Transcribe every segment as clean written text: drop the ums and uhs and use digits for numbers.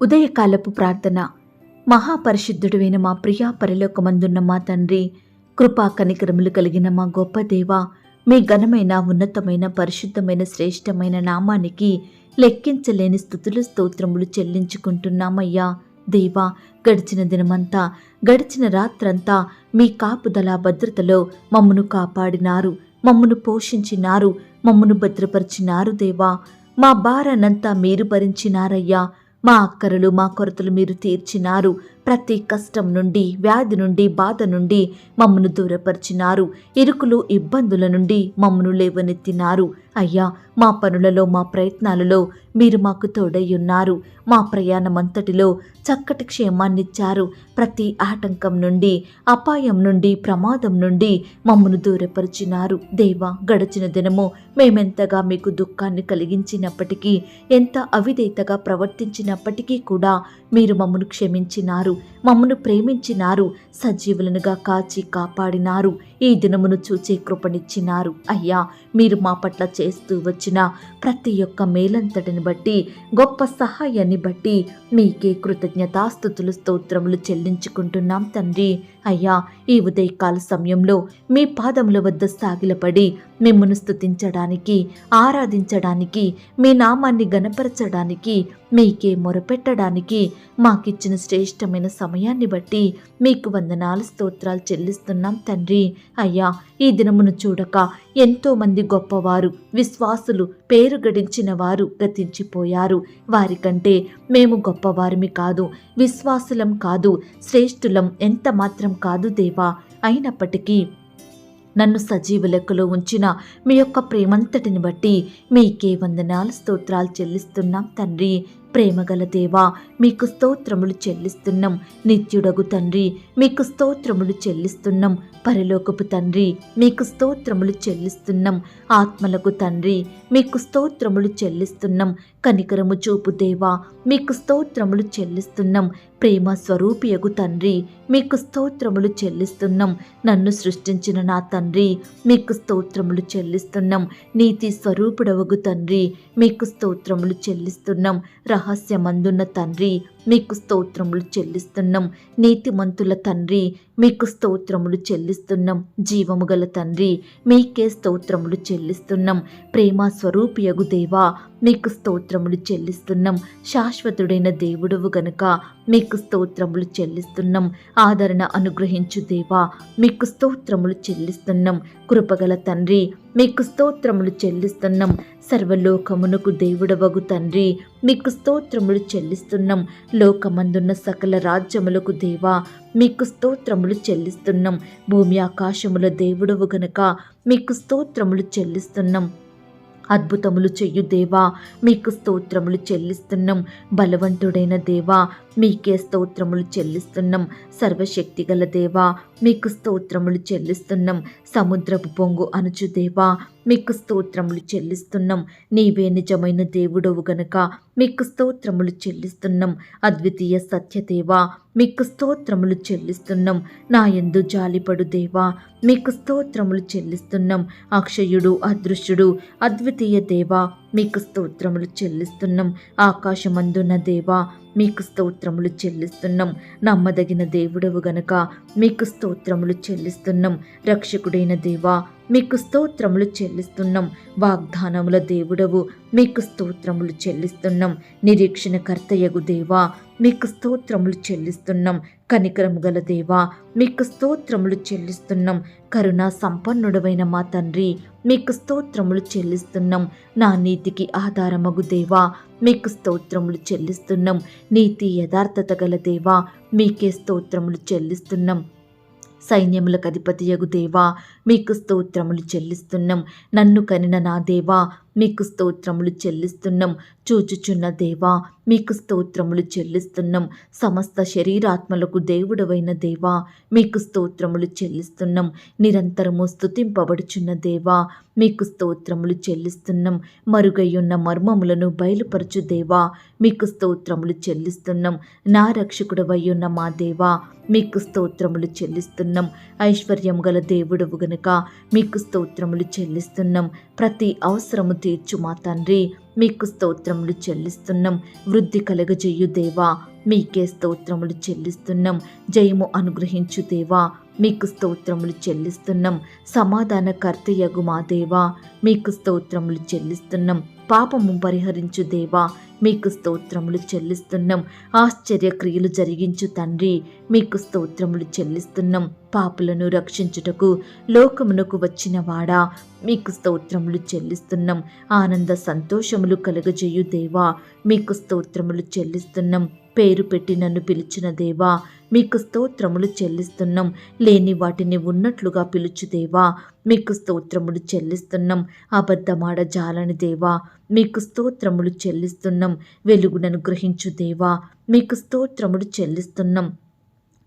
ఉదయకాలపు ప్రార్థన. మహాపరిశుద్ధుడైన మా ప్రియా పరలోకమందున్న మా తండ్రి, కృపా కనికరములు కలిగిన మా గొప్ప దేవ, మీ ఘనమైన ఉన్నతమైన పరిశుద్ధమైన శ్రేష్టమైన నామానికి లెక్కించలేని స్తుతులు స్తోత్రములు చెల్లించుకుంటున్నామయ్యా. దేవా, గడిచిన దినమంతా, గడిచిన రాత్రంతా మీ కాపుదల భద్రతలో మమ్మను కాపాడినారు, మమ్మను పోషించినారు, మమ్మను భద్రపరిచినారు. దేవా, మా భారానంతా మీరు భరించినారయ్యా. మా అక్కరలు మా కొరతలు మీరు తీర్చినారు. ప్రతి కష్టం నుండి, వ్యాధి నుండి, బాధ నుండి మమ్మను దూరపరిచినారు. ఇరుకులు ఇబ్బందుల నుండి మమ్మను లేవనెత్తినారు. అయ్యా, మా పనులలో మా ప్రయత్నాలలో మీరు మాకు తోడై ఉన్నారు. మా ప్రయాణమంతటిలో చక్కటి క్షేమాన్నిచ్చారు. ప్రతి ఆటంకం నుండి, అపాయం నుండి, ప్రమాదం నుండి మమ్మను దూరపరిచినారు. దేవా, గడిచిన దినము మేమెంతగా మీకు దుఃఖాన్ని కలిగించినప్పటికీ, ఎంత అవిధేయతగా ప్రవర్తించినప్పటికీ కూడా మీరు మమ్మను క్షమించినారు, మమ్మను ప్రేమించినారు, సజీవులనుగా కాచి కాపాడినారు. ఈ దినమును చూచే కృపనిచ్చినారు. అయ్యా, మీరు మా పట్ల చేస్తూ వచ్చిన ప్రతి ఒక్క మేలంతటిని బట్టి, గొప్ప సహాయాన్ని బట్టి మీకే కృతజ్ఞతాస్తుతులు స్తోత్రములు చెల్లించుకుంటున్నాం తండ్రి. అయ్యా, ఈ ఉదయకాల సమయంలో మీ పాదముల వద్ద సాగిలపడి మిమ్మను స్తుతించడానికి, ఆరాధించడానికి, మీ నామాన్ని గణపరచడానికి, మీకే మొరపెట్టడానికి మాకిచ్చిన శ్రేష్టమైన సమయాన్ని బట్టి మీకు వందనాలు స్తోత్రాలు చెల్లిస్తున్నాం తండ్రి. అయ్యా, ఈ దినమును చూడక ఎంతోమంది గొప్పవారు, విశ్వాసులు, పేరు గడించిన వారు గతించిపోయారు. వారికంటే మేము గొప్పవారిమి కాదు, విశ్వాసులం కాదు, శ్రేష్ఠులం ఎంత మాత్రం కాదు దేవా. అయినప్పటికీ నన్ను సజీవ లెక్కలో ఉంచిన మీ యొక్క ప్రేమంతటిని బట్టి మీకే వందనాలు స్తోత్రాలు చెల్లిస్తున్నాం తండ్రి. ప్రేమగల దేవా, మీకు స్తోత్రములు చెల్లిస్తున్నాం. నిత్యుడగు తండ్రి, మీకు స్తోత్రములు చెల్లిస్తున్నాం. పరలోకపు తండ్రి, మీకు స్తోత్రములు చెల్లిస్తున్నాం. ఆత్మలకు తండ్రి, మీకు స్తోత్రములు చెల్లిస్తున్నాం. కనికరము చూపు దేవా, మీకు స్తోత్రములు చెల్లిస్తున్నాం. ప్రేమ స్వరూపియగు తండ్రి, మీకు స్తోత్రములు చెల్లిస్తున్నాం. నన్ను సృష్టించిన నా తండ్రి, మీకు స్తోత్రములు చెల్లిస్తున్నాం. నీతి స్వరూపుడవగు తండ్రి, మీకు స్తోత్రములు చెల్లిస్తున్నాం. రహస్యమందున్న తండ్రి, మీకు స్తోత్రములు చెల్లిస్తున్నాం. నీతిమంతుల తండ్రి, మీకు స్తోత్రములు చెల్లిస్తున్నాం. జీవము గల తండ్రి, మీకే స్తోత్రములు చెల్లిస్తున్నాం. ప్రేమ స్వరూపియగు దేవా, మీకు స్తోత్రములు చెల్లిస్తున్నాం. శాశ్వతుడైన దేవుడవు గనుక మీకు స్తోత్రములు చెల్లిస్తున్నాం. ఆదరణ అనుగ్రహించు దేవా, మీకు స్తోత్రములు చెల్లిస్తున్నాం. కృపగల తండ్రి, మీకు స్తోత్రములు చెల్లిస్తున్నాం. సర్వలోకమునకు దేవుడవగు తండ్రి, మీకు స్తోత్రములు చెల్లిస్తున్నాం. లోకమందున్న సకల రాజ్యములకు దేవా, మీకు స్తోత్రములు చెల్లిస్తున్నాం. భూమి ఆకాశముల దేవుడవు గనుక మీకు స్తోత్రములు చెల్లిస్తున్నాం. అద్భుతములు చెయ్యు దేవా, మీకు స్తోత్రములు చెల్లిస్తున్నాం. బలవంతుడైన దేవా, మీకే స్తోత్రములు చెల్లిస్తున్నాం. సర్వశక్తిగల దేవా, మీకు స్తోత్రములు చెల్లిస్తున్నాం. సముద్రపు పొంగు అనుచు దేవా, మీకు స్తోత్రములు చెల్లిస్తున్నాం. నీవే నిజమైన దేవుడవు గనుక మీకు స్తోత్రములు చెల్లిస్తున్నాం. అద్వితీయ సత్యదేవా, మీకు స్తోత్రములు చెల్లిస్తున్నాం. నా యందు జాలిపడు దేవా, మీకు స్తోత్రములు చెల్లిస్తున్నాం. అక్షయుడు, అదృశ్యుడు, అద్వితీయ దేవా, మీకు స్తోత్రములు చెల్లిస్తున్నాం. ఆకాశమందున్న దేవా, మీకు స్తోత్రములు చెల్లిస్తున్నాం. నమ్మదగిన దేవుడవు గనుక మీకు స్తోత్రములు చెల్లిస్తున్నాం. రక్షకుడైన దేవా, మీకు స్తోత్రములు చెల్లిస్తున్నాం. వాగ్దానముల దేవుడవు, మీకు స్తోత్రములు చెల్లిస్తున్నాం. నిరీక్షణ కర్తయగు దేవా, మీకు స్తోత్రములు చెల్లిస్తున్నాం. కనికరము గల దేవా, మీకు స్తోత్రములు చెల్లిస్తున్నాం. కరుణా సంపన్నుడవైన మా తండ్రి, మీకు స్తోత్రములు చెల్లిస్తున్నాం. నా నీతికి ఆధారమగు దేవా, మీకు స్తోత్రములు చెల్లిస్తున్నాం. నీతి యథార్థత గల దేవా, మీకే స్తోత్రములు చెల్లిస్తున్నాం. సైన్యములకు అధిపతియగు దేవా, మీకు స్తోత్రములు చెల్లిస్తున్నాం. నన్ను కనిన నా దేవా, మీకు స్తోత్రములు చెల్లిస్తున్నాం. చూచుచున్న దేవా, మీకు స్తోత్రములు చెల్లిస్తున్నాం. సమస్త శరీరాత్మలకు దేవుడవైన దేవా, మీకు స్తోత్రములు చెల్లిస్తున్నాం. నిరంతరము స్తుతింపబడుచున్న దేవా, మీకు స్తోత్రములు చెల్లిస్తున్నాం. మరుగయ్యున్న మర్మములను బయలుపరచు దేవా, మీకు స్తోత్రములు చెల్లిస్తున్నాం. నా రక్షకుడవయ్యున్న మా దేవా, మీకు స్తోత్రములు చెల్లిస్తున్నాం. ఐశ్వర్యం గల దేవుడవు గనుక కలగక మీకు స్తోత్రములు చెల్లిస్తున్నాం. ప్రతి అవసరము తీర్చు మా తండ్రి మీకు స్తోత్రములు చెల్లిస్తున్నాం. వృద్ధి కలగజేయు దేవా మీకే స్తోత్రములు చెల్లిస్తున్నాం. జయము అనుగ్రహించు దేవా మీకు స్తోత్రములు చెల్లిస్తున్నాం. సమాధానకర్తయగు మా దేవా మీకు స్తోత్రములు చెల్లిస్తున్నాం. పాపము పరిహరించు దేవా మీకు స్తోత్రములు చెల్లిస్తున్నాం. ఆశ్చర్యక్రియలు జరిగించు తండ్రి మీకు స్తోత్రములు చెల్లిస్తున్నాం. పాపులను రక్షించుటకు లోకమునకు వచ్చిన వాడా మీకు స్తోత్రములు చెల్లిస్తున్నాం. ఆనంద సంతోషములు కలుగజేయు దేవా మీకు స్తోత్రములు చెల్లిస్తున్నాం. పేరు పెట్టి నన్ను పిలిచిన దేవా మీకు స్తోత్రములు చెల్లిస్తున్నాం. లేని వాటిని ఉన్నట్లుగా పిలుచు దేవా మీకు స్తోత్రములు చెల్లిస్తున్నాం. అబద్ధమాడ జాలని దేవా మీకు స్తోత్రములు చెల్లిస్తున్నాం. వెలుగునను గ్రహించు దేవా మీకు స్తోత్రములు చెల్లిస్తున్నాం.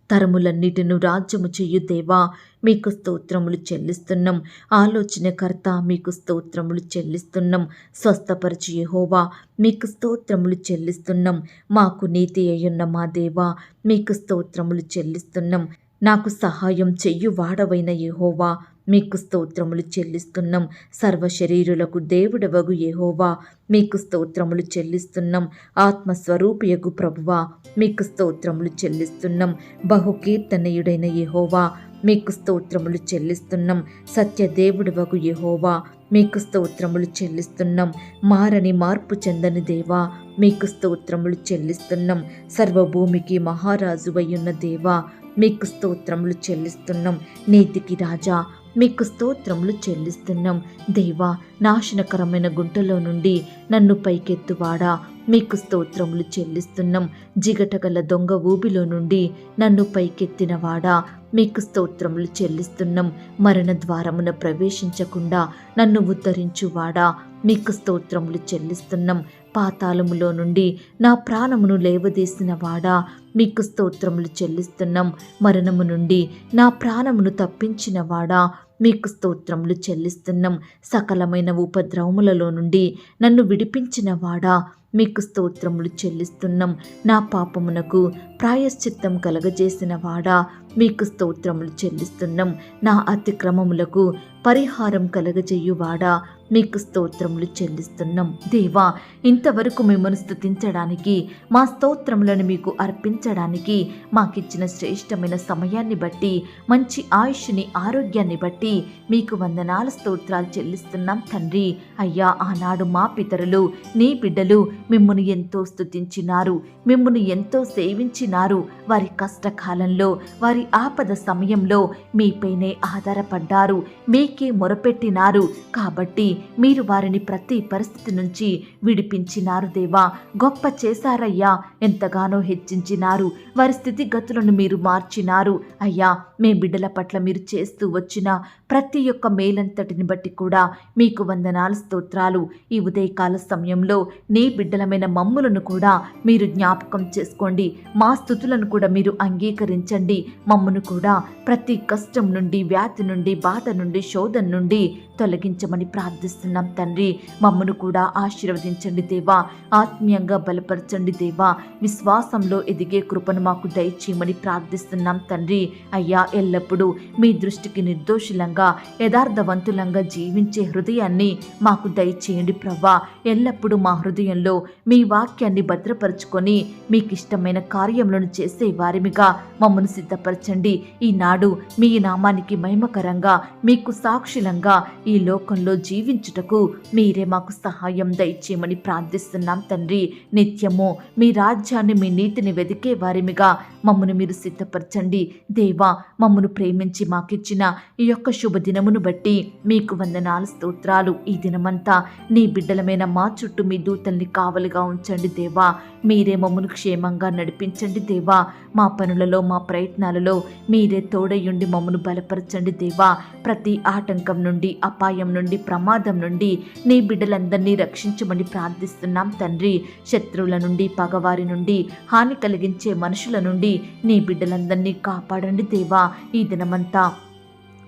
తరములన్నిటిను రాజ్యము చెయ్యు దేవా మీకు స్తోత్రములు చెల్లిస్తున్నాం. ఆలోచనకర్త మీకు స్తోత్రములు చెల్లిస్తున్నాం. స్వస్థపరచు యెహోవా మీకు స్తోత్రములు చెల్లిస్తున్నాం. మాకు నీతి అయ్యున్న మా దేవా మీకు స్తోత్రములు చెల్లిస్తున్నాం. నాకు సహాయం చెయ్యు వాడవైన యెహోవా మీకు స్తోత్రములు చెల్లిస్తున్నాం. సర్వశరీరులకు దేవుడవగు యెహోవా మీకు స్తోత్రములు చెల్లిస్తున్నాం. ఆత్మస్వరూపియగు ప్రభువా మీకు స్తోత్రములు చెల్లిస్తున్నాం. బహుకీర్తనీయుడైన యెహోవా మీకు స్తోత్రములు చెల్లిస్తున్నాం. సత్యదేవుడవగు యెహోవా మీకు స్తోత్రములు చెల్లిస్తున్నాం. మారని మార్పు చెందని దేవా మీకు స్తోత్రములు చెల్లిస్తున్నాం. సర్వభూమికి మహారాజువయ్యున్న దేవా మీకు స్తోత్రములు చెల్లిస్తున్నాం. నీతికి రాజా మీకు స్తోత్రములు చెల్లిస్తున్నాం. దేవా నాశనకరమైన గుంటలో నుండి నన్ను పైకెత్తువాడా మీకు స్తోత్రములు చెల్లిస్తున్నాం. జిగటగల దొంగ ఊబిలో నుండి నన్ను పైకెత్తినవాడా మీకు స్తోత్రములు చెల్లిస్తున్నాం. మరణ ద్వారమున ప్రవేశించకుండా నన్ను ఉద్ధరించువాడా మీకు స్తోత్రములు చెల్లిస్తున్నాం. పాతాళములో నుండి నా ప్రాణమును లేవదీసిన వాడా మీకు స్తోత్రములు చెల్లిస్తున్నాం. మరణము నుండి నా ప్రాణమును తప్పించిన వాడా మీకు స్తోత్రములు చెల్లిస్తున్నాం. సకలమైన ఉపద్రవములలో నుండి నన్ను విడిపించిన వాడా మీకు స్తోత్రములు చెల్లిస్తున్నాం. నా పాపమునకు ప్రాయశ్చిత్తం కలగజేసిన వాడా మీకు స్తోత్రములు చెల్లిస్తున్నాం. నా అతిక్రమములకు పరిహారం కలగజేయువాడా మీకు స్తోత్రములు చెల్లిస్తున్నాం. దేవా ఇంతవరకు మిమ్మల్ని స్తుతించడానికి మా స్తోత్రములను మీకు అర్పించడానికి మాకిచ్చిన శ్రేష్టమైన సమయాన్ని బట్టి మంచి ఆయుష్ని ఆరోగ్యాన్ని బట్టి మీకు వందనాల స్తోత్రాలు చెల్లిస్తున్నాం తండ్రి. అయ్యా ఆనాడు మా పితరులు నీ బిడ్డలు మిమ్మును ఎంతో స్తుతించినారు, మిమ్మును ఎంతో సేవించినారు. వారి కష్టకాలంలో వారి ఆపద సమయంలో మీపైనే ఆధారపడ్డారు, మీకే మొరపెట్టినారు. కాబట్టి మీరు వారిని ప్రతి పరిస్థితి నుంచి విడిపించినారు దేవా. గొప్ప చేశారయ్యా, ఎంతగానో హెచ్చించినారు. వారి స్థితిగతులను మీరు మార్చినారు. అయ్యా మీ బిడ్డల పట్ల మీరు చేస్తూ వచ్చిన ప్రతి ఒక్క మేలంతటిని బట్టి కూడా మీకు వందనాలు స్తోత్రాలు. ఈ ఉదయకాల సమయంలో నీ బిడ్డలమైన మమ్ములను కూడా మీరు జ్ఞాపకం చేసుకోండి. మా స్తుతులను కూడా మీరు అంగీకరించండి. మమ్మును కూడా ప్రతి కష్టం నుండి, వ్యాధి నుండి, బాధ నుండి, శోధన నుండి తొలగించమని ప్రార్థిస్తున్నాం తండ్రి. మమ్మను కూడా ఆశీర్వదించండి దేవా. ఆత్మీయంగా బలపరచండి దేవా. విశ్వాసంలో ఎదిగే కృపను మాకు దయచేయమని ప్రార్థిస్తున్నాం తండ్రి. అయ్యా ఎల్లప్పుడూ మీ దృష్టికి నిర్దోషులంగా యథార్థవంతులంగా జీవించే హృదయాన్ని మాకు దయచేయండి ప్రభా. ఎల్లప్పుడూ మా హృదయంలో మీ వాక్యాన్ని భద్రపరుచుకొని మీకు ఇష్టమైన కార్యములను చేసే వారిమిగా మమ్మను సిద్ధపరచండి. ఈనాడు మీ నామానికి మహిమకరంగా మీకు సాక్షులంగా ఈ లోకంలో జీవించుటకు మీరే మాకు సహాయం దయచేయమని ప్రార్థిస్తున్నాం తండ్రి. నిత్యము మీ రాజ్యాన్ని, మీ నీతిని వెదికే వారిమిగా మమ్మను మీరు సిద్ధపరచండి దేవా. మమ్మను ప్రేమించి మాకిచ్చిన ఈ యొక్క శుభదినమును బట్టి మీకు వందనాలు స్తోత్రాలు. ఈ దినమంతా నీ బిడ్డలమైన మా చుట్టూ మీ దూతల్ని కావలిగా ఉంచండి దేవా. మీరే మమ్మను క్షేమంగా నడిపించండి దేవా. మా పనులలో, మా ప్రయత్నాలలో మీరే తోడయుండి మమ్మను బలపరచండి దేవా. ప్రతి ఆటంకం నుండి, అపాయం నుండి, ప్రమాదం నుండి నీ బిడ్డలందరినీ రక్షించమని ప్రార్థిస్తున్నాం తండ్రి. శత్రువుల నుండి, పగవారి నుండి, హాని కలిగించే మనుషుల నుండి నీ బిడ్డలందరినీ కాపాడండి దేవా. ఈ దినమంతా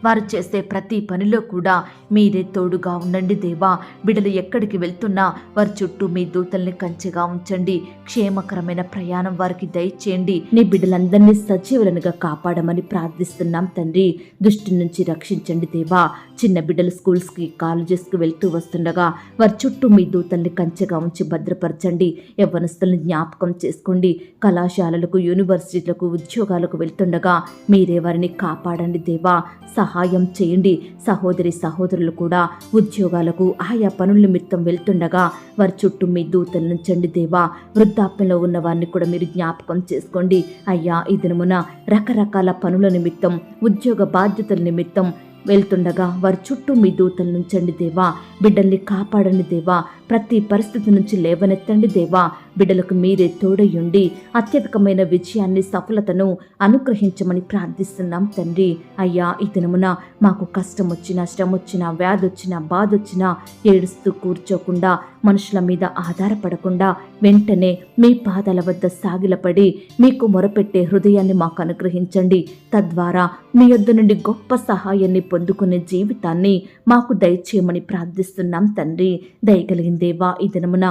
వారు చేసే ప్రతి పనిలో కూడా మీరే తోడుగా ఉండండి దేవా. బిడ్డలు ఎక్కడికి వెళ్తున్నా వారి చుట్టూ మీ దూతల్ని కంచెగా ఉంచండి. క్షేమకరమైన ప్రయాణం వారికి దయచేయండి. నీ బిడ్డలందరినీ సజీవులనుగా కాపాడమని ప్రార్థిస్తున్నాం తండ్రి. దుష్టి నుంచి రక్షించండి దేవా. చిన్న బిడ్డలు స్కూల్స్కి కాలేజెస్కి వెళ్తూ వస్తుండగా వారి చుట్టూ మీ దూతల్ని కంచెగా ఉంచి భద్రపరచండి. యవ్వనస్తుల్ని జ్ఞాపకం చేసుకోండి. కళాశాలలకు, యూనివర్సిటీలకు, ఉద్యోగాలకు వెళ్తుండగా మీరే వారిని కాపాడండి దేవా. సహాయం చేయండి. సహోదరులు కూడా ఉద్యోగాలకు, ఆయా పనుల నిమిత్తం వెళ్తుండగా వారి చుట్టూ మీ దూతలు నుంచండి దేవా. వృద్ధాప్యంలో ఉన్న వారిని కూడా మీరు జ్ఞాపకం చేసుకోండి అయ్యా. ఈ దినమున రకరకాల పనుల నిమిత్తం, ఉద్యోగ బాధ్యతల నిమిత్తం వెళ్తుండగా వారి చుట్టూ మీ దూతలు నుంచండి దేవా. బిడ్డల్ని కాపాడండి దేవా. ప్రతి పరిస్థితి నుంచి లేవనెత్తండి దేవా. బిడ్డలకు మీరే తోడయుండి అత్యధికమైన విజయాన్ని, సఫలతను అనుగ్రహించమని ప్రార్థిస్తున్నాం తండ్రి. అయ్యా, ఈ దినమున మాకు కష్టం వచ్చినా, శ్రమ వచ్చినా, వ్యాధి వచ్చినా, బాధ వచ్చినా ఏడుస్తూ కూర్చోకుండా, మనుషుల మీద ఆధారపడకుండా వెంటనే మీ పాదాల వద్ద సాగిలపడి మీకు మొరపెట్టే హృదయాన్ని మాకు అనుగ్రహించండి. తద్వారా మీ యొద్ద నుండి గొప్ప సహాయాన్ని పొందుకునే జీవితాన్ని మాకు దయచేయమని ప్రార్థిస్తున్నాం తండ్రి. దయగలిగిన దేవా, ఈ దినమున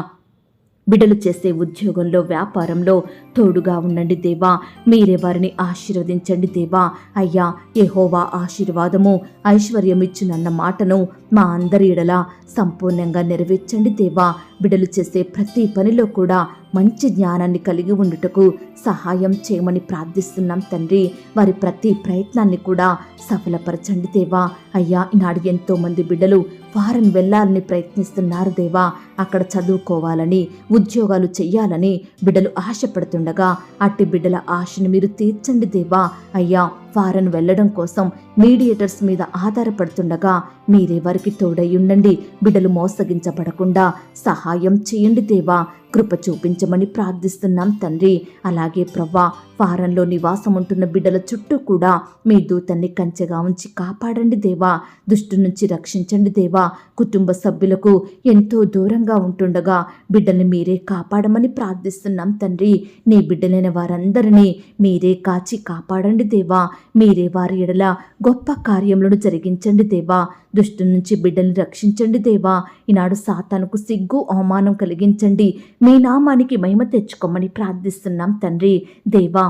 బిడ్డలు చేసే ఉద్యోగంలో, వ్యాపారంలో తోడుగా ఉండండి దేవా. మీరే వారిని ఆశీర్వదించండి దేవా. అయ్యా, యెహోవా ఆశీర్వాదము ఐశ్వర్యమిచ్చునన్న మాటను మా అందరి ఎడల సంపూర్ణంగా నెరవేర్చండి దేవా. బిడ్డలు చేసే ప్రతి పనిలో కూడా మంచి జ్ఞానాన్ని కలిగి ఉండుటకు సహాయం చేయమని ప్రార్థిస్తున్నాం తండ్రి. వారి ప్రతి ప్రయత్నాన్ని కూడా సఫలపరచండి దేవా. అయ్యా, ఈనాడు ఎంతో మంది బిడ్డలు ఫారెన్ వెళ్ళాలని ప్రయత్నిస్తున్నారు దేవా. అక్కడ చదువుకోవాలని, ఉద్యోగాలు చెయ్యాలని బిడ్డలు ఆశపడుతుండగా అట్టి బిడ్డల ఆశను మీరు తీర్చండి దేవా. అయ్యా, ఫారెన్ వెళ్ళడం కోసం మీడియేటర్స్ మీద ఆధారపడుతుండగా మీరే వారికి తోడై ఉండండి. బిడ్డలు మోసగించబడకుండా సహాయం చేయండి దేవా. కృప చూపించమని ప్రార్థిస్తున్నాం తండ్రి. అలాగే ప్రవ్వా, ఫారెన్లో నివాసం ఉంటున్న బిడ్డల చుట్టూ కూడా మీ దూతన్ని కంచెగా ఉంచి కాపాడండి దేవా. దుష్టు నుంచి రక్షించండి దేవా. కుటుంబ సభ్యులకు ఎంతో దూరంగా ఉంటుండగా బిడ్డల్ని మీరే కాపాడమని ప్రార్థిస్తున్నాం తండ్రి. నీ బిడ్డలైన వారందరినీ మీరే కాచి కాపాడండి దేవా. మీరే వారి ఎడల గొప్ప కార్యములను జరిగించండి దేవా. దుష్టు నుంచి బిడ్డల్ని రక్షించండి దేవా. ఈనాడు సాతానుకు సిగ్గు, అవమానం కలిగించండి. మీ నామానికి మహిమ తెచ్చుకోమని ప్రార్థిస్తున్నాం తండ్రి. దేవా,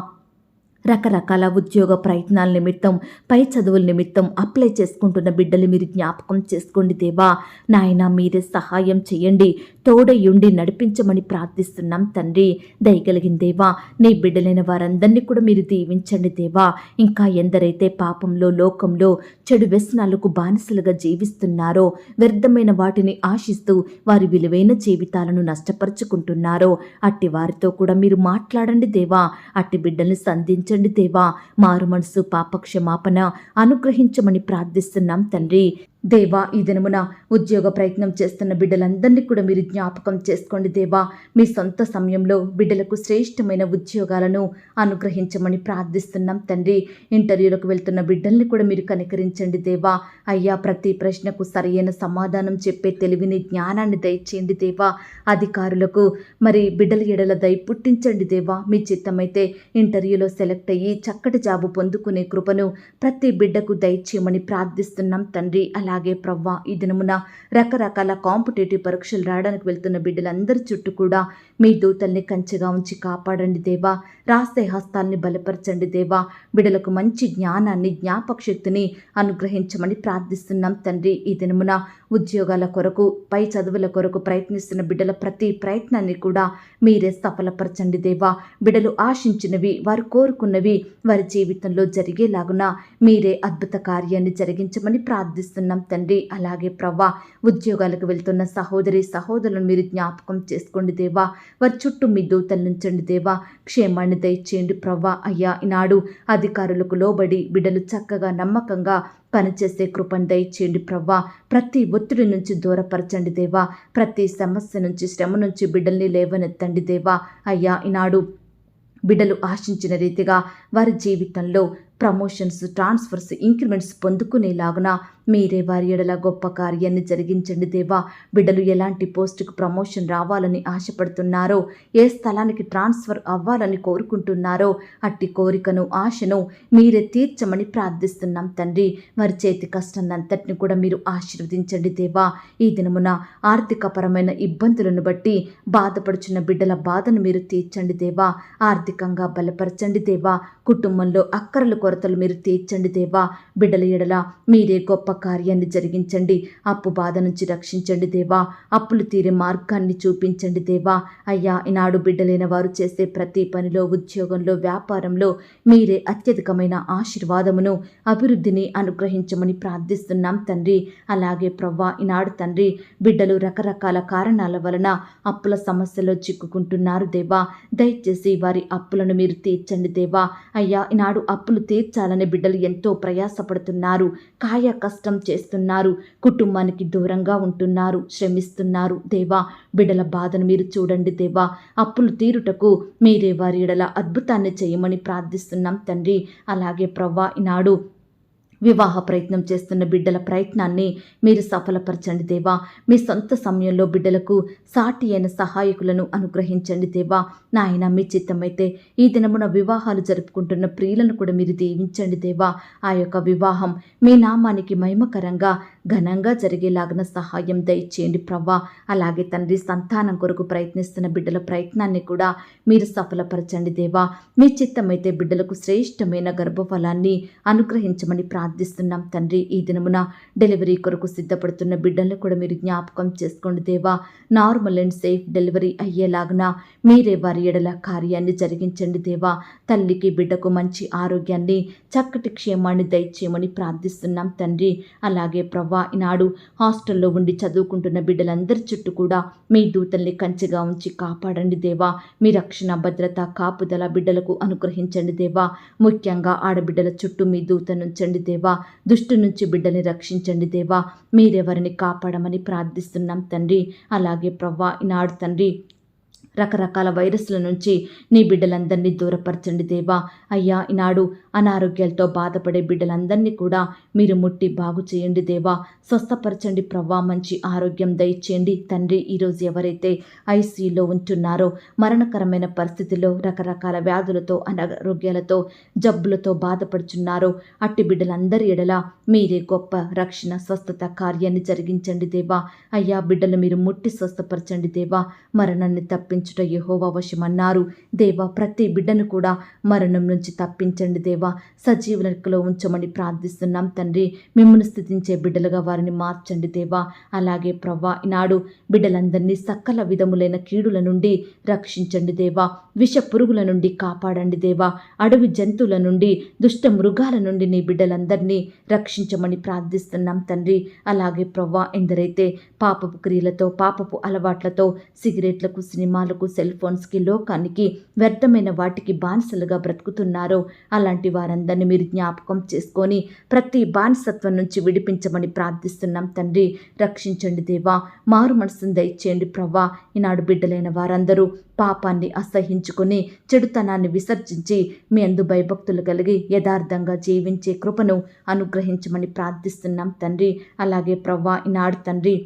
రకరకాల ఉద్యోగ ప్రయత్నాల నిమిత్తం, పై చదువుల నిమిత్తం అప్లై చేసుకుంటున్న బిడ్డలు మీరు జ్ఞాపకం చేసుకోండి దేవా. నాయన, మీరే సహాయం చేయండి. తోడయుండి నడిపించమని ప్రార్థిస్తున్నాం తండ్రి. దయగలిగిన దేవా, నీ బిడ్డలైన వారందరినీ కూడా మీరు దీవించండి దేవా. ఇంకా ఎందరైతే పాపంలో, లోకంలో, చెడు వ్యసనాలకు బానిసలుగా జీవిస్తున్నారో, వ్యర్థమైన వాటిని ఆశిస్తూ వారి విలువైన జీవితాలను నష్టపరుచుకుంటున్నారో అట్టి వారితో కూడా మీరు మాట్లాడండి దేవా. అట్టి బిడ్డల్ని సంధించండి దేవా. మారు మనసు, పాపక్షమాపణ అనుగ్రహించమని ప్రార్థిస్తున్నాం తండ్రి. దేవా, ఈ దినమున ఉద్యోగ ప్రయత్నం చేస్తున్న బిడ్డలందరినీ కూడా మీరు జ్ఞాపకం చేసుకోండి దేవా. మీ సొంత సమయంలో బిడ్డలకు శ్రేష్టమైన ఉద్యోగాలను అనుగ్రహించమని ప్రార్థిస్తున్నాం తండ్రి. ఇంటర్వ్యూలకు వెళ్తున్న బిడ్డల్ని కూడా మీరు కనికరించండి దేవా. అయ్యా, ప్రతి ప్రశ్నకు సరైన సమాధానం చెప్పే తెలివిని, జ్ఞానాన్ని దయచేయండి దేవా. అధికారులకు మరి బిడ్డల ఎడల దయ పుట్టించండి దేవా. మీ చిత్తమైతే ఇంటర్వ్యూలో సెలెక్ట్ అయ్యి చక్కటి జాబు పొందుకునే కృపను ప్రతి బిడ్డకు దయచేయమని ప్రార్థిస్తున్నాం తండ్రి. అలాగే ప్రవ్వా, ఈ దినమున రకరకాల కాంపిటేటివ్ పరీక్షలు రాయడానికి వెళ్తున్న బిడ్డలందరి చుట్టూ కూడా మీ దూతల్ని కంచెగా ఉంచి కాపాడండి దేవా. రాసే హస్తాల్ని బలపరచండి దేవా. బిడ్డలకు మంచి జ్ఞానాన్ని, జ్ఞాపక శక్తిని అనుగ్రహించమని ప్రార్థిస్తున్నాం తండ్రి. ఈ దినమున ఉద్యోగాల కొరకు, పై చదువుల కొరకు ప్రయత్నిస్తున్న బిడ్డల ప్రతి ప్రయత్నాన్ని కూడా మీరే సఫలపరచండి దేవా. బిడ్డలు ఆశించినవి, వారు కోరుకున్నవి వారి జీవితంలో జరిగేలాగున మీరే అద్భుత కార్యాన్ని జరిగించమని ప్రార్థిస్తున్నాం తండ్రి. అలాగే ప్రవ్వా, ఉద్యోగాలకు వెళ్తున్న సహోదరులను మీరు జ్ఞాపకం చేసుకోండి దేవా. వారి చుట్టూ మీ దూతలు నుంచండి దేవా. క్షేమాన్ని దయచేయండి ప్రవ్వా. అయ్యా, ఈనాడు అధికారులకు లోబడి బిడ్డలు చక్కగా, నమ్మకంగా పనిచేసే కృపను దయచేయండి ప్రవ్వా. ప్రతి ఒత్తిడి నుంచి దూరపరచండి దేవా. ప్రతి సమస్య నుంచి, శ్రమ నుంచి బిడ్డల్ని లేవనెత్తండి దేవా. అయ్యా, ఈనాడు బిడ్డలు ఆశించిన రీతిగా వారి జీవితంలో ప్రమోషన్స్, ట్రాన్స్ఫర్స్, ఇంక్రిమెంట్స్ పొందుకునేలాగున మీరే వారి ఎడల గొప్ప కార్యాన్ని జరిగించండి దేవా. బిడ్డలు ఎలాంటి పోస్టుకు ప్రమోషన్ రావాలని ఆశపడుతున్నారో, ఏ స్థలానికి ట్రాన్స్ఫర్ అవ్వాలని కోరుకుంటున్నారో అట్టి కోరికను, ఆశను మీరే తీర్చమని ప్రార్థిస్తున్నాం తండ్రి. వారి చేతి కష్టాన్నంతటిని కూడా మీరు ఆశీర్వదించండి దేవా. ఈ దినమున ఆర్థికపరమైన ఇబ్బందులను బట్టి బాధపడుచున్న బిడ్డల బాధను మీరు తీర్చండి దేవా. ఆర్థికంగా బలపరచండి దేవా. కుటుంబంలో అక్కరల కొరతలు మీరు తీర్చండి దేవా. బిడ్డల ఎడల మీరే గొప్ప కార్యాన్ని జరిగించండి. అప్పు బాధ నుంచి రక్షించండి దేవా. అప్పులు తీరే మార్గాన్ని చూపించండి దేవా. అయ్యా, ఈనాడు బిడ్డలైన వారు చేసే ప్రతి పనిలో, ఉద్యోగంలో, వ్యాపారంలో మీరే అత్యధికమైన ఆశీర్వాదమును, అభివృద్ధిని అనుగ్రహించమని ప్రార్థిస్తున్నాం తండ్రి. అలాగే ప్రవ్వా, ఈనాడు తండ్రి బిడ్డలు రకరకాల కారణాల వలన అప్పుల సమస్యలో చిక్కుకుంటున్నారు దేవా. దయచేసి వారి అప్పులను మీరు తీర్చండి దేవా. అయ్యా, ఈనాడు అప్పులు తీర్చాలని బిడ్డలు ఎంతో ప్రయాసపడుతున్నారు, కాయ కష్టం చేస్తున్నారు, కుటుంబానికి దూరంగా ఉంటున్నారు, శ్రమిస్తున్నారు దేవా. బిడ్డల బాధను మీరు చూడండి దేవా. అప్పులు తీరుటకు మీరే వారి ఎడల అద్భుతాన్ని చేయమని ప్రార్థిస్తున్నాం తండ్రి. అలాగే ప్రవ్వా, ఈనాడు వివాహ ప్రయత్నం చేస్తున్న బిడ్డల ప్రయత్నాన్ని మీరు సఫలపరచండి దేవా. మీ సొంత సమయంలో బిడ్డలకు సాటి అయిన సహాయకులను అనుగ్రహించండి దేవా. నాయన, మీ చిత్తమైతే ఈ దినమున వివాహాలు జరుపుకుంటున్న ప్రియులను కూడా మీరు దీవించండి దేవా. ఆ యొక్క వివాహం మీ నామానికి మహిమకరంగా, ఘనంగా జరిగేలాగిన సహాయం దయచేయండి ప్రవ్వా. అలాగే తండ్రి, సంతానం కొరకు ప్రయత్నిస్తున్న బిడ్డల ప్రయత్నాన్ని కూడా మీరు సఫలపరచండి దేవా. మీ చిత్తమైతే బిడ్డలకు శ్రేష్టమైన గర్భఫలాన్ని అనుగ్రహించమని ప్రార్థిస్తున్నాం తండ్రి. ఈ దినమున డెలివరీ కొరకు సిద్ధపడుతున్న బిడ్డలను కూడా మీరు జ్ఞాపకం చేసుకోండి దేవా. నార్మల్ అండ్ సేఫ్ డెలివరీ అయ్యేలాగున మీరే వారి ఎడల కార్యాన్ని జరిగించండి దేవా. తల్లికి బిడ్డకు మంచి ఆరోగ్యాన్ని, చక్కటి క్షేమాన్ని దయచేయమని ప్రార్థిస్తున్నాం తండ్రి. అలాగే ప్రవ్వా, ఈనాడు హాస్టల్లో ఉండి చదువుకుంటున్న బిడ్డలందరి చుట్టూ కూడా మీ దూతల్ని కంచెగా ఉంచి కాపాడండి దేవా. మీ రక్షణ, భద్రత, కాపుదల బిడ్డలకు అనుగ్రహించండి దేవా. ముఖ్యంగా ఆడబిడ్డల చుట్టూ మీ దూతనుంచండి దేవా. దుష్టు నుంచి బిడ్డల్ని రక్షించండి దేవా. మీరెవరిని కాపాడమని ప్రార్థిస్తున్నాం తండ్రి. అలాగే ప్రవ్వా, ఈనాడు తండ్రి రకరకాల వైరస్ల నుంచి నీ బిడ్డలందరినీ దూరపరచండి దేవా. అయ్యా, ఈనాడు అనారోగ్యాలతో బాధపడే బిడ్డలందరినీ కూడా మీరు ముట్టి బాగు చేయండి దేవా. స్వస్థపరచండి ప్రవ్వా. మంచి ఆరోగ్యం దయచేయండి తండ్రి. ఈరోజు ఎవరైతే ఐసీయూలో ఉంటున్నారో, మరణకరమైన పరిస్థితుల్లో రకరకాల వ్యాధులతో, అనారోగ్యాలతో, జబ్బులతో బాధపడుచున్నారో అట్టి బిడ్డలందరి ఎడల మీరే గొప్ప రక్షణ, స్వస్థత కార్యాన్ని జరిగించండి దేవా. అయ్యా, బిడ్డలు మీరు ముట్టి స్వస్థపరచండి దేవా. మరణాన్ని తప్పించుట యెహోవా వశమన్నారు దేవా. ప్రతి బిడ్డను కూడా మరణం నుంచి తప్పించండి దేవా. సజీవ లెక్కలో ఉంచమని ప్రార్థిస్తున్నాం తండ్రి. మిమ్మల్ని స్తుతించే బిడ్డలుగా వారిని మార్చండి దేవా. అలాగే ప్రవ్వా, ఈనాడు బిడ్డలందరినీ సకల విధములైన కీడుల నుండి రక్షించండి దేవా. విష పురుగుల నుండి కాపాడండి దేవా. అడవి జంతువుల నుండి, దుష్ట మృగాల నుండి నీ బిడ్డలందరినీ రక్షించమని ప్రార్థిస్తున్నాం తండ్రి. అలాగే ప్రవ్వా, ఎందరైతే పాపపు క్రియలతో, పాపపు అలవాట్లతో, సిగరెట్లకు, సినిమాలకు, సెల్ ఫోన్స్కి, లోకానికి, వ్యర్థమైన వాటికి బానిసలుగా బ్రతుకుతున్నారో అలాంటి వారందరినీ మీరు జ్ఞాపకం చేసుకొని ప్రతి బానిసత్వం నుంచి విడిపించమని ప్రార్థిస్తున్నాం తండ్రి. రక్షించండి దేవా. మారు మనసును దయచేయండి ప్రవ్వా. ఈనాడు బిడ్డలైన వారందరూ పాపాన్ని అసహించుకొని, చెడుతనాన్ని విసర్జించి మీ అందు భయభక్తులు కలిగి యథార్థంగా జీవించే కృపను అనుగ్రహించమని ప్రార్థిస్తున్నాం తండ్రి. అలాగే ప్రవ్వా, ఈనాడు తండ్రి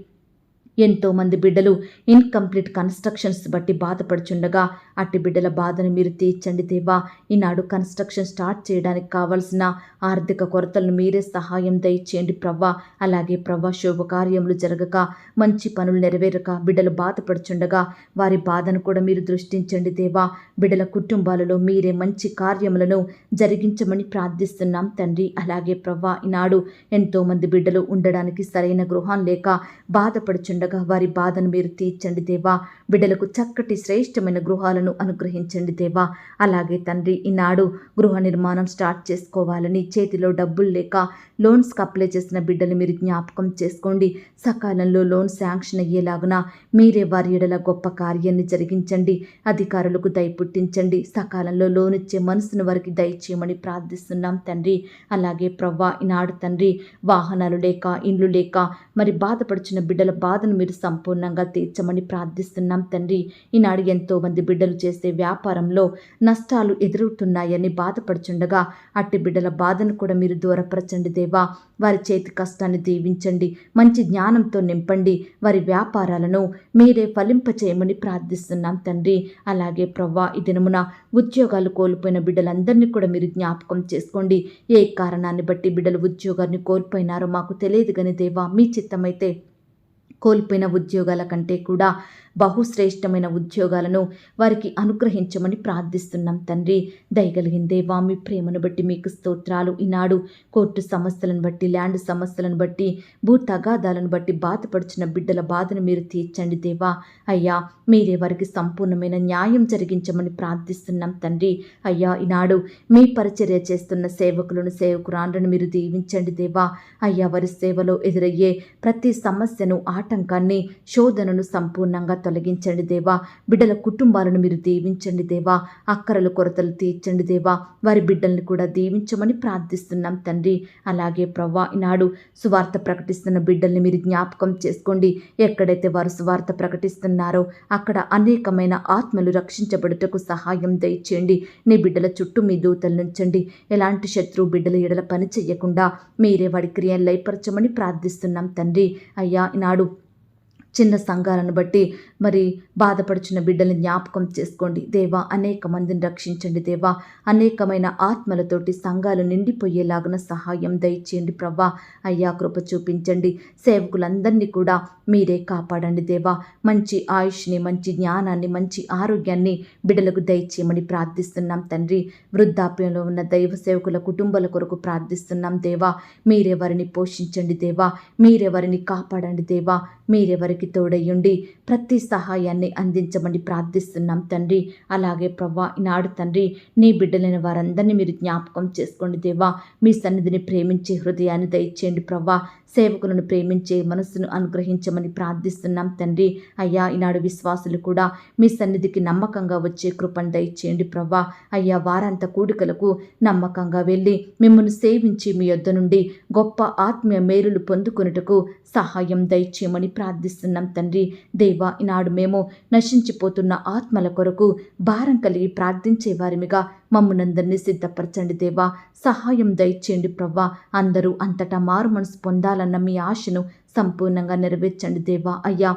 ఎంతోమంది బిడ్డలు ఇన్కంప్లీట్ కన్స్ట్రక్షన్స్ బట్టి బాధపడుచుండగా అట్టి బిడ్డల బాధను మీరు తీర్చండి దేవా. ఈనాడు కన్స్ట్రక్షన్ స్టార్ట్ చేయడానికి కావలసిన ఆర్థిక కొరతలను మీరే సహాయం దయచేయండి ప్రవ్వా. అలాగే ప్రవ్వా, శుభకార్యములు జరగక, మంచి పనులు నెరవేరక బిడ్డలు బాధపడుచుండగా వారి బాధను కూడా మీరు దృష్టించండి దేవా. బిడ్డల కుటుంబాలలో మీరే మంచి కార్యములను జరిగించమని ప్రార్థిస్తున్నాం తండ్రి. అలాగే ప్రవ్వా, ఈనాడు ఎంతోమంది బిడ్డలు ఉండడానికి సరైన గృహం లేక బాధపడుచుండగా వారి బాధను మీరు తీర్చండి దేవా. బిడ్డలకు చక్కటి శ్రేష్టమైన గృహాలను అనుగ్రహించండి దేవా. అలాగే తండ్రి, ఈనాడు గృహ నిర్మాణం స్టార్ట్ చేసుకోవాలని చేతిలో డబ్బులు లేక లోన్స్కి అప్లై చేసిన బిడ్డలు మీరు జ్ఞాపకం చేసుకోండి. సకాలంలో లోన్ శాంక్షన్ అయ్యేలాగున మీరే వారి ఎడల గొప్ప కార్యాన్ని జరిగించండి. అధికారులకు దయ పుట్టించండి. సకాలంలో లోన్ ఇచ్చే మనసును వారికి దయచేయమని ప్రార్థిస్తున్నాం తండ్రి. అలాగే ప్రవ్వా, ఈనాడు తండ్రి వాహనాలు లేక, ఇండ్లు లేక మరి బాధపడుచున్న బిడ్డల బాధను మీరు సంపూర్ణంగా తీర్చమని ప్రార్థిస్తున్నాం తండ్రి. ఈనాడు ఎంతోమంది బిడ్డలు చేసే వ్యాపారంలో నష్టాలు ఎదురవుతున్నాయని బాధపడుచుండగా అట్టి బిడ్డల బాధను కూడా మీరు దూరపరచండి దేవా. వారి చేతి కష్టాన్ని దీవించండి, మంచి జ్ఞానంతో నింపండి, వారి వ్యాపారాలను మీరే ఫలింపచేయమని ప్రార్థిస్తున్నాం తండ్రి. అలాగే ప్రవ్వా, ఈ దినమున ఉద్యోగాలు కోల్పోయిన బిడ్డలందరినీ కూడా మీరు జ్ఞాపకం చేసుకోండి. ఏ కారణాన్ని బట్టి బిడ్డలు ఉద్యోగాన్ని కోల్పోయినారో మాకు తెలియదు కానీ దేవా, మీ చిత్తమైతే కోల్పోయిన ఉద్యోగాల కంటే కూడా బహుశ్రేష్టమైన ఉద్యోగాలను వారికి అనుగ్రహించమని ప్రార్థిస్తున్నాం తండ్రి. దయగలిగిన దేవా, మీ ప్రేమను బట్టి మీకు స్తోత్రాలు. ఈనాడు కోర్టు సమస్యలను బట్టి, ల్యాండ్ సమస్యలను బట్టి, భూ తగాదాలను బట్టి బాధపడుచున్న బిడ్డల బాధను మీరు తీర్చండి దేవా. అయ్యా, మీరే వారికి సంపూర్ణమైన న్యాయం జరిగించమని ప్రార్థిస్తున్నాం తండ్రి. అయ్యా, ఈనాడు మీ పరిచర్య చేస్తున్న సేవకులను, సేవకురాండ్రను మీరు దీవించండి దేవా. అయ్యా, వారి సేవలో ఎదురయ్యే ప్రతి సమస్యను, ఆటంకాన్ని, శోధనను సంపూర్ణంగా తొలగించండి దేవా. బిడ్డల కుటుంబాలను మీరు దీవించండి దేవా. అక్కరలు, కొరతలు తీర్చండి దేవా. వారి బిడ్డల్ని కూడా దీవించమని ప్రార్థిస్తున్నాం తండ్రి. అలాగే ప్రవ్వా, ఈనాడు సువార్త ప్రకటిస్తున్న బిడ్డల్ని మీరు జ్ఞాపకం చేసుకోండి. ఎక్కడైతే వారు సువార్త ప్రకటిస్తున్నారో అక్కడ అనేకమైన ఆత్మలు రక్షించబడుటకు సహాయం దయచేయండి. నీ బిడ్డల చుట్టూ మీ దూతలు నుంచండి. ఎలాంటి శత్రువు బిడ్డల ఎడల పని చెయ్యకుండా మీరే వాడి క్రియలు లయపరచమని ప్రార్థిస్తున్నాం తండ్రి. అయ్యా, ఈనాడు చిన్న సంఘాలను బట్టి మరి బాధపడుచున్న బిడ్డల్ని జ్ఞాపకం చేసుకోండి దేవా. అనేక మందిని రక్షించండి దేవా. అనేకమైన ఆత్మలతోటి సంఘాలు నిండిపోయేలాగున సహాయం దయచేయండి ప్రవ్వా. అయ్యా, కృప చూపించండి. సేవకులందరినీ కూడా మీరే కాపాడండి దేవా. మంచి ఆయుష్ని, మంచి జ్ఞానాన్ని, మంచి ఆరోగ్యాన్ని బిడ్డలకు దయచేయమని ప్రార్థిస్తున్నాం తండ్రి. వృద్ధాప్యంలో ఉన్న దైవ సేవకుల కుటుంబాల కొరకు ప్రార్థిస్తున్నాం దేవా. మీరే వారిని పోషించండి దేవా. మీరే వారిని కాపాడండి దేవా. మీరే వారికి తోడయ్యుండి ప్రతి సహాయాన్ని అందించమని ప్రార్థిస్తున్నాం తండ్రి. అలాగే ప్రవ్వా, ఈనాడు తండ్రి, నీ బిడ్డలైన వారందరినీ మీరు జ్ఞాపకం చేసుకోండి దేవా. మీ సన్నిధిని ప్రేమించే హృదయాన్ని దయచేయండి ప్రవ్వా. సేవకులను ప్రేమించే మనస్సును అనుగ్రహించమని ప్రార్థిస్తున్నాం తండ్రి. అయ్యా, ఈనాడు విశ్వాసులు కూడా మీ సన్నిధికి నమ్మకంగా వచ్చే కృపను దయచేయండి ప్రవ్వా. అయ్యా, వారాంత కూడికలకు నమ్మకంగా వెళ్ళి మిమ్మల్ని సేవించి మీ యొద్ద నుండి గొప్ప ఆత్మీయ మేలులు పొందుకొనుటకు సహాయం దయచేయమని ప్రార్థిస్తున్నాం తండ్రి. దేవా, ఈనాడు మేము నశించిపోతున్న ఆత్మల కొరకు భారం కలిగి ప్రార్థించే వారిమిగా మమ్మునందరినీ సిద్ధపరచండి దేవా. సహాయం దయచేయండి ప్రవ్వా. అందరూ అంతటా మారు మనసు పొందాలన్న మీ ఆశను సంపూర్ణంగా నెరవేర్చండి దేవా. అయ్యా,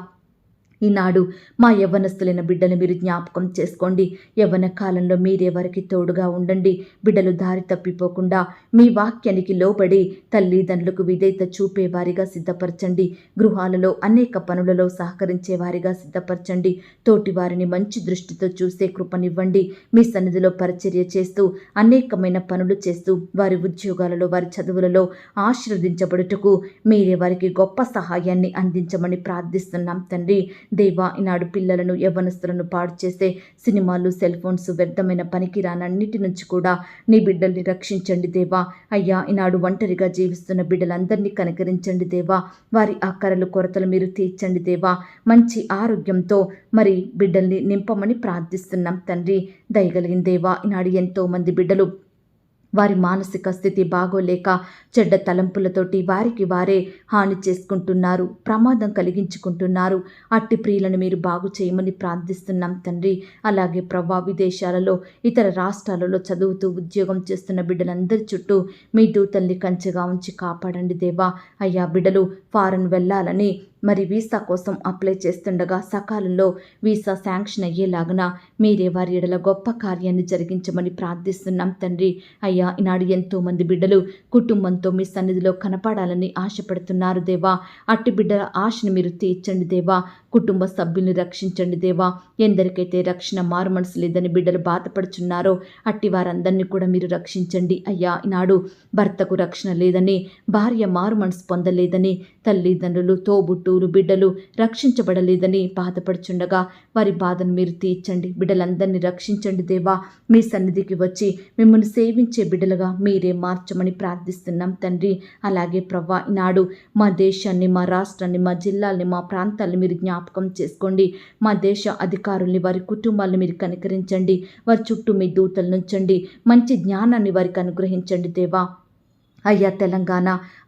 ఈనాడు మా యవ్వనస్తులైన బిడ్డలు మీరు జ్ఞాపకం చేసుకోండి. యవ్వన కాలంలో మీరే వారికి తోడుగా ఉండండి. బిడ్డలు దారి తప్పిపోకుండా మీ వాక్యానికి లోబడి తల్లిదండ్రులకు విధేయత చూపేవారిగా సిద్ధపరచండి. గృహాలలో అనేక పనులలో సహకరించే వారిగా సిద్ధపరచండి. తోటి వారిని మంచి దృష్టితో చూసే కృపనివ్వండి. మీ సన్నిధిలో పరిచర్య చేస్తూ అనేకమైన పనులు చేస్తూ వారి ఉద్యోగాలలో, వారి చదువులలో ఆశీర్వదించబడుటకు మీరే వారికి గొప్ప సహాయాన్ని అందించమని ప్రార్థిస్తున్నాం తండ్రి. దేవా, ఈనాడు పిల్లలను, యవ్వనస్తులను పాడు చేసే సినిమాలు, సెల్ ఫోన్స్, వ్యర్థమైన పనికిరానన్నిటి నుంచి కూడా నీ బిడ్డల్ని రక్షించండి దేవా. అయ్యా, ఈనాడు ఒంటరిగా జీవిస్తున్న బిడ్డలందరినీ కనికరించండి దేవా. వారి అక్కరలు, కొరతలు మీరు తీర్చండి దేవా. మంచి ఆరోగ్యంతో మరి బిడ్డల్ని నింపమని ప్రార్థిస్తున్నాం తండ్రి. దయగలిగిన దేవా, ఈనాడు ఎంతో మంది బిడ్డలు వారి మానసిక స్థితి బాగోలేక చెడ్డ తలంపులతోటి వారికి వారే హాని చేసుకుంటున్నారు, ప్రమాదం కలిగించుకుంటున్నారు. అట్టి ప్రియులను మీరు బాగు చేయమని ప్రార్థిస్తున్నాం తండ్రి. అలాగే ప్రవ్వా, విదేశాలలో, ఇతర రాష్ట్రాలలో చదువుతూ ఉద్యోగం చేస్తున్న బిడ్డలందరి చుట్టూ మీ దూతల్ని కంచెగా ఉంచి కాపాడండి దేవా. అయ్యా, బిడ్డలు ఫారెన్ వెళ్ళాలని మరి వీసా కోసం అప్లై చేస్తుండగా సకాలంలో వీసా శాంక్షన్ అయ్యేలాగున మీరే వారి ఎడల గొప్ప కార్యాన్ని జరిగించమని ప్రార్థిస్తున్నాం తండ్రి. అయ్యా, ఈనాడు ఎంతోమంది బిడ్డలు కుటుంబంతో మీ సన్నిధిలో కనపడాలని ఆశపడుతున్నారు దేవా. అట్టి బిడ్డల ఆశను మీరు తీర్చండి దేవా. కుటుంబ సభ్యుల్ని రక్షించండి దేవా. ఎందరికైతే రక్షణ మారు మనసు లేదని బిడ్డలు బాధపడుచున్నారో అట్టి వారందరినీ కూడా మీరు రక్షించండి అయ్యా. ఈనాడు భర్తకు రక్షణ లేదని, భార్య మారు మనసు పొందలేదని, తల్లిదండ్రులు, తోబుట్టువులు, బిడ్డలు రక్షించబడలేదని బాధపడుచుండగా వారి బాధను మీరు తీర్చండి. బిడ్డలందరినీ రక్షించండి దేవా. మీ సన్నిధికి వచ్చి మిమ్మల్ని సేవించే బిడ్డలుగా మీరే మార్చమని ప్రార్థిస్తున్నాం తండ్రి. అలాగే ప్రవ్వా, ఈనాడు మా దేశాన్ని, మా రాష్ట్రాన్ని, మా జిల్లాల్ని, మా ప్రాంతాలను మీరు జ్ఞాపకం చేసుకోండి. మా దేశ అధికారుల్ని, వారి కుటుంబాలను మీరు కనికరించండి. వారి చుట్టూ మీ దూతలు నుంచండి. మంచి జ్ఞానాన్ని వారికి అనుగ్రహించండి దేవా. అయ్యా తెలంగాణ,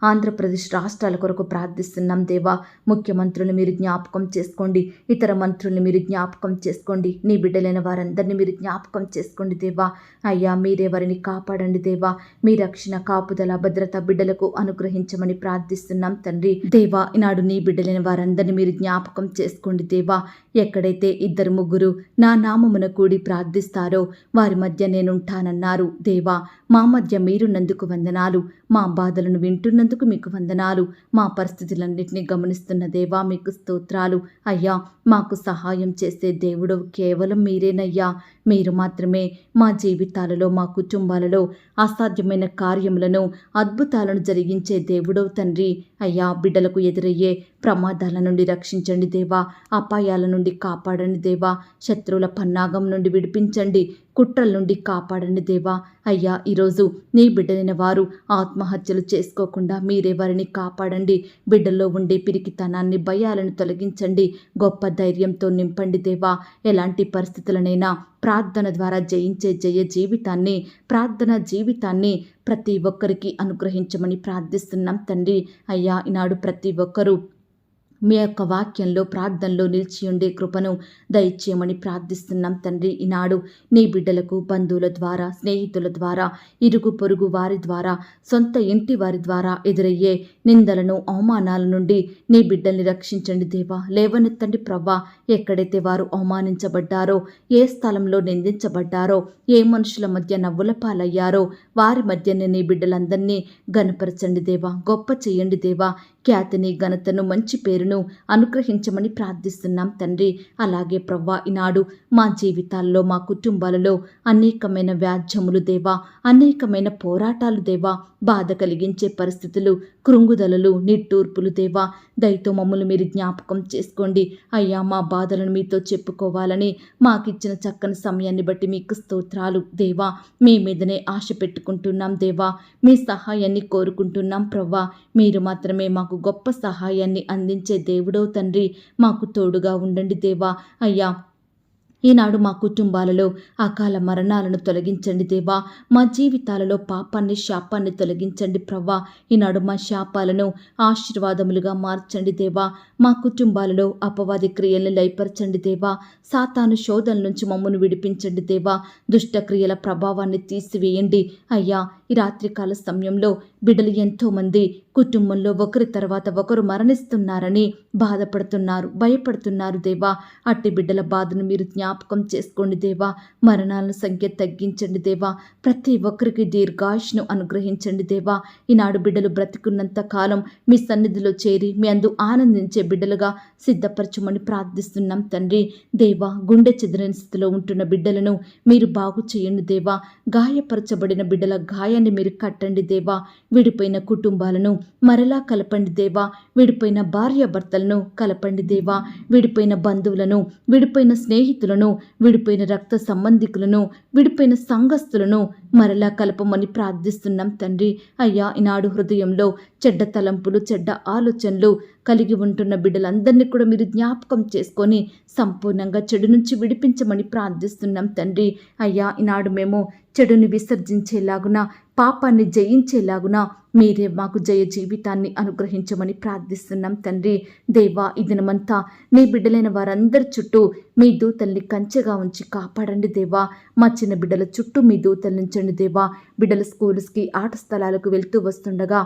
ఆంధ్రప్రదేశ్ రాష్ట్రాల కొరకు ప్రార్థిస్తున్నాం దేవా. ముఖ్యమంత్రులు మీరు జ్ఞాపకం చేసుకోండి, ఇతర మంత్రుల్ని మీరు జ్ఞాపకం చేసుకోండి, నీ బిడ్డలైన వారందరినీ మీరు జ్ఞాపకం చేసుకోండి దేవా. అయ్యా మీరే వారిని కాపాడండి దేవా. మీ రక్షణ, కాపుదల, భద్రత బిడ్డలకు అనుగ్రహించమని ప్రార్థిస్తున్నాం తండ్రి. దేవా ఈనాడు నీ బిడ్డలైన వారందరినీ మీరు జ్ఞాపకం చేసుకోండి దేవా. ఎక్కడైతే 2-3 నా నామమున కూడి ప్రార్థిస్తారో వారి మధ్య నేనుంటానన్నారు దేవా. మా మధ్య మీరున్నందుకు వందనాలు, మా బాధలను వింటున్నందుకు మీకు వందనాలు, మా పరిస్థితులన్నింటినీ గమనిస్తున్న దేవా మీకు స్తోత్రాలు. అయ్యా మాకు సహాయం చేసే దేవుడు కేవలం మీరేనయ్యా. మీరు మాత్రమే మా జీవితాలలో, మా కుటుంబాలలో అసాధ్యమైన కార్యములను, అద్భుతాలను జరిగించే దేవుడవు తండ్రి. అయ్యా బిడ్డలకు ఎదురయ్యే ప్రమాదాల నుండి రక్షించండి దేవా. అపాయాల నుండి కాపాడండి దేవా. శత్రువుల పన్నాగం నుండి విడిపించండి, కుట్రల నుండి కాపాడండి దేవా. అయ్యా ఈరోజు నీ బిడ్డలైన వారు ఆత్మహత్యలు చేసుకోకుండా మీరే వారిని కాపాడండి. బిడ్డల్లో ఉండే పిరికితనాన్ని, భయాలను తొలగించండి, గొప్ప ధైర్యంతో నింపండి దేవా. ఎలాంటి పరిస్థితులనైనా ప్రార్థన ద్వారా జయించే జయ జీవితాన్ని, ప్రార్థన జీవితాన్ని ప్రతి ఒక్కరికి అనుగ్రహించమని ప్రార్థిస్తున్నాం తండ్రి. అయ్యా ఈనాడు ప్రతి ఒక్కరూ మీ యొక్క వాక్యంలో, ప్రార్థనలో నిలిచి ఉండే కృపను దయచేయమని ప్రార్థిస్తున్నాం తండ్రి. ఈనాడు నీ బిడ్డలకు బంధువుల ద్వారా, స్నేహితుల ద్వారా, ఇరుగు పొరుగు వారి ద్వారా, సొంత ఇంటి వారి ద్వారా ఎదురయ్యే నిందలను, అవమానాల నుండి నీ బిడ్డల్ని రక్షించండి దేవా. లేవనెత్తండి ప్రవ్వా. ఎక్కడైతే వారు అవమానించబడ్డారో, ఏ స్థలంలో నిందించబడ్డారో, ఏ మనుషుల మధ్య నవ్వుల పాలయ్యారో వారి మధ్యనే నీ బిడ్డలందరినీ గనపరచండి దేవా. గొప్ప చేయండి దేవా. ఖ్యాతిని, ఘనతను, మంచి పేరును అనుగ్రహించమని ప్రార్థిస్తున్నాం తండ్రి. అలాగే ప్రవ్వా ఈనాడు మా జీవితాల్లో, మా కుటుంబాలలో అనేకమైన వ్యాజ్యములు దేవా, అనేకమైన పోరాటాలు దేవా, బాధ కలిగించే పరిస్థితులు, కృంగుదలలు, నిట్టూర్పులు దేవా. దయతో మమ్మల్ని మీరు జ్ఞాపకం చేసుకోండి. అయ్యా మా బాధలను మీతో చెప్పుకోవాలని మాకిచ్చిన చక్కని సమయాన్ని బట్టి మీకు స్తోత్రాలు దేవా. మీ మీదనే ఆశ పెట్టుకుంటున్నాం దేవా. మీ సహాయాన్ని కోరుకుంటున్నాం ప్రవ్వా. మీరు మాత్రమే మాకు గొప్ప సహాయాన్ని అందించే దేవుడో తండ్రి. మాకు తోడుగా ఉండండి దేవా. అయ్యా ఈనాడు మా కుటుంబాలలో అకాల మరణాలను తొలగించండి దేవా. మా జీవితాలలో పాపాన్ని, శాపాన్ని తొలగించండి ప్రవ్వా. ఈనాడు మా శాపాలను ఆశీర్వాదములుగా మార్చండి దేవా. మా కుటుంబాలలో అపవాది క్రియలను లయపరచండి దేవా. సాతాను శోధన నుంచి మమ్మను విడిపించండి దేవా. దుష్ట క్రియల ప్రభావాన్ని తీసివేయండి అయ్యా. ఈ రాత్రికాల సమయంలో బిడ్డలు ఎంతోమంది కుటుంబంలో ఒకరి తర్వాత ఒకరు మరణిస్తున్నారని బాధపడుతున్నారు, భయపడుతున్నారు దేవా. అట్టి బిడ్డల బాధను మీరు జ్ఞాపకం చేసుకోండి దేవా. మరణాల సంఖ్య తగ్గించండి దేవా. ప్రతి ఒక్కరికి దీర్ఘాయుష్ను అనుగ్రహించండి దేవా. ఈనాడు బిడ్డలు బ్రతికున్నంత కాలం మీ సన్నిధిలో చేరి మీ అందు ఆనందించే బిడ్డలుగా సిద్ధపరచమని ప్రార్థిస్తున్నాం తండ్రి. దేవా గుండె చెదిరిన స్థితిలో ఉంటున్న బిడ్డలను మీరు బాగు చేయండి దేవా. గాయపరచబడిన బిడ్డల గాయాన్ని మీరు కట్టండి దేవా. విడిపోయిన కుటుంబాలను మరలా కలపండి దేవా. విడిపోయిన భార్యాభర్తలను కలపండి దేవా. విడిపోయిన బంధువులను, విడిపోయిన స్నేహితులను, విడిపోయిన రక్త సంబంధికులను, విడిపోయిన సంఘస్థులను మరలా కలపమని ప్రార్థిస్తున్నాం తండ్రి. అయ్యా ఈనాడు హృదయంలో చెడ్డ తలంపులు, చెడ్డ ఆలోచనలు కలిగి ఉంటున్న బిడ్డలందరినీ కూడా మీరు జ్ఞాపకం చేసుకొని సంపూర్ణంగా చెడు నుంచి విడిపించమని ప్రార్థిస్తున్నాం తండ్రి. అయ్యా ఈనాడు మేము చెడుని విసర్జించేలాగున, పాపాన్ని జయించేలాగున మీరే మాకు జయ జీవితాన్ని అనుగ్రహించమని ప్రార్థిస్తున్నాం తండ్రి. దేవా ఈ దినమంతా నీ బిడ్డలైన వారందరి చుట్టూ మీ దూతల్ని కంచెగా ఉంచి కాపాడండి దేవా. మా చిన్న బిడ్డల చుట్టూ మీ దూతలు ఉంచండి దేవా. బిడ్డల స్కూల్స్కి, ఆట స్థలాలకు వెళ్తూ వస్తుండగా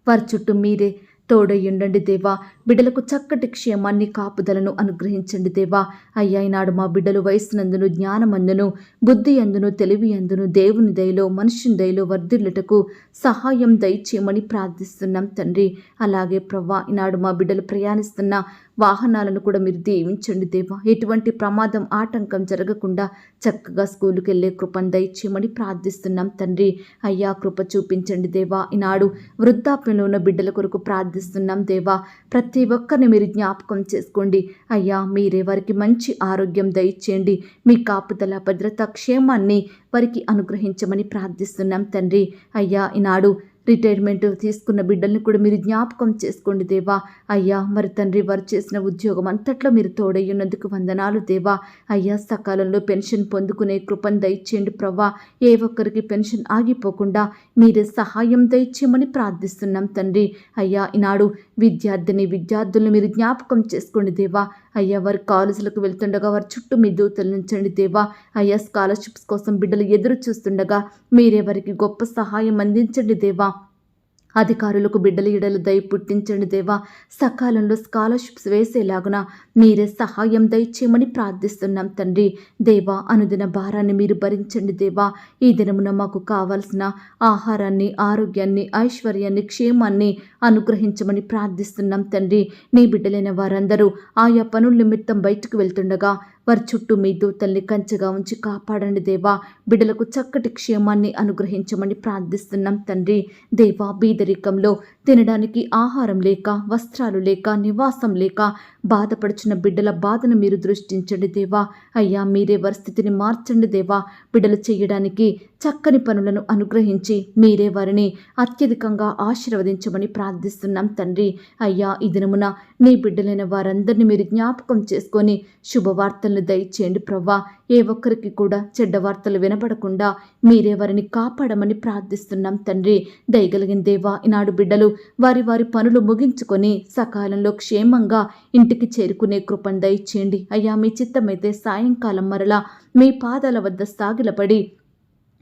వారి చుట్టూ మీరే తోడయ్యుండండి దేవా. బిడ్డలకు చక్కటి క్షేమాన్ని, కాపుదలను అనుగ్రహించండి దేవా. అయ్యా ఈనాడు మా బిడ్డలు వయస్సునందును, జ్ఞానమందును, బుద్ధి అందును, తెలివి అందును, దేవుని దయలో, మనుషుని దయలో వర్ధిల్లుటకు సహాయం దయచేయమని ప్రార్థిస్తున్నాం తండ్రి. అలాగే ప్రవ్వా ఈనాడు మా బిడ్డలు ప్రయాణిస్తున్న వాహనాలను కూడా మీరు దీవించండి దేవా. ఎటువంటి ప్రమాదం, ఆటంకం జరగకుండా చక్కగా స్కూలుకి వెళ్ళే కృపను దయచేయమని ప్రార్థిస్తున్నాం తండ్రి. అయ్యా కృప చూపించండి దేవా. ఈనాడు వృద్ధాప్యంలో ఉన్న బిడ్డల కొరకు ప్రార్థిస్తున్నాం దేవా. ప్రతి ఒక్కరిని మీరు జ్ఞాపకం చేసుకోండి అయ్యా. మీరే వారికి మంచి ఆరోగ్యం దయచేయండి. మీ కాపుదల, భద్రత, క్షేమాన్ని వారికి అనుగ్రహించమని ప్రార్థిస్తున్నాం తండ్రి. అయ్యా ఈనాడు రిటైర్మెంట్ తీసుకున్న బిడ్డల్ని కూడా మీరు జ్ఞాపకం చేసుకోండి దేవా. అయ్యా మరి తండ్రి వారు చేసిన ఉద్యోగం అంతట్లో మీరు తోడయ్యున్నందుకు వందనాలు దేవా. అయ్యా సకాలంలో పెన్షన్ పొందుకునే కృపను దయచేయండి ప్రభా. ఏ ఒక్కరికి పెన్షన్ ఆగిపోకుండా మీరే సహాయం దయచేయమని ప్రార్థిస్తున్నాం తండ్రి. అయ్యా ఈనాడు విద్యార్థులను మీరు జ్ఞాపకం చేసుకోండి దేవా. అయ్యా వారి కాలేజీలకు వెళ్తుండగా వారి చుట్టూ మీ దూతలు నుంచండి దేవా. అయ్యా స్కాలర్షిప్స్ కోసం బిడ్డలు ఎదురు చూస్తుండగా మీరే వారికి గొప్ప సహాయం అందించండి దేవా. అధికారులకు బిడ్డల ఎడల దయ పుట్టించండి దేవా. సకాలంలో స్కాలర్షిప్స్ వేసేలాగున మీరే సహాయం దయచేయమని ప్రార్థిస్తున్నాం తండ్రి. దేవా అనుదిన భారాన్ని మీరు భరించండి దేవా. ఈ దినమున మాకు కావాల్సిన ఆహారాన్ని, ఆరోగ్యాన్ని, ఐశ్వర్యాన్ని, క్షేమాన్ని అనుగ్రహించమని ప్రార్థిస్తున్నాం తండ్రి. నీ బిడ్డలైన వారందరూ ఆయా పనుల నిమిత్తం బయటకు వెళ్తుండగా వారి చుట్టూ మీ దూతల్ని కంచెగా ఉంచి కాపాడండి దేవా. బిడ్డలకు చక్కటి క్షేమాన్ని అనుగ్రహించమని ప్రార్థిస్తున్నాం తండ్రి. దేవా బీదరికంలో తినడానికి ఆహారం లేక, వస్త్రాలు లేక, నివాసం లేక బాధపడుచున్న బిడ్డల బాధను మీరు దృష్టించండి దేవా. అయ్యా మీరే వారి స్థితిని మార్చండి దేవా. బిడ్డలు చేయడానికి చక్కని పనులను అనుగ్రహించి మీరే వారిని అత్యధికంగా ఆశీర్వదించమని ప్రార్థిస్తున్నాం తండ్రి. అయ్యా ఈ దినమున నీ బిడ్డలైన వారందరినీ మీరు జ్ఞాపకం చేసుకొని శుభవార్తలను దయచేయండి ప్రవ్వా. ఏ ఒక్కరికి కూడా చెడ్డ వార్తలు వినపడకుండా మీరే వారిని కాపాడమని ప్రార్థిస్తున్నాం తండ్రి. దయగలిగిన దేవా ఈనాడు బిడ్డలు వారి వారి పనులు ముగించుకొని సకాలంలో క్షేమంగా ఇంటికి చేరుకునే కృపను దయచేయండి. అయ్యా మీ చిత్తమైతే సాయంకాలం మరలా మీ పాదాల వద్ద సాగిలపడి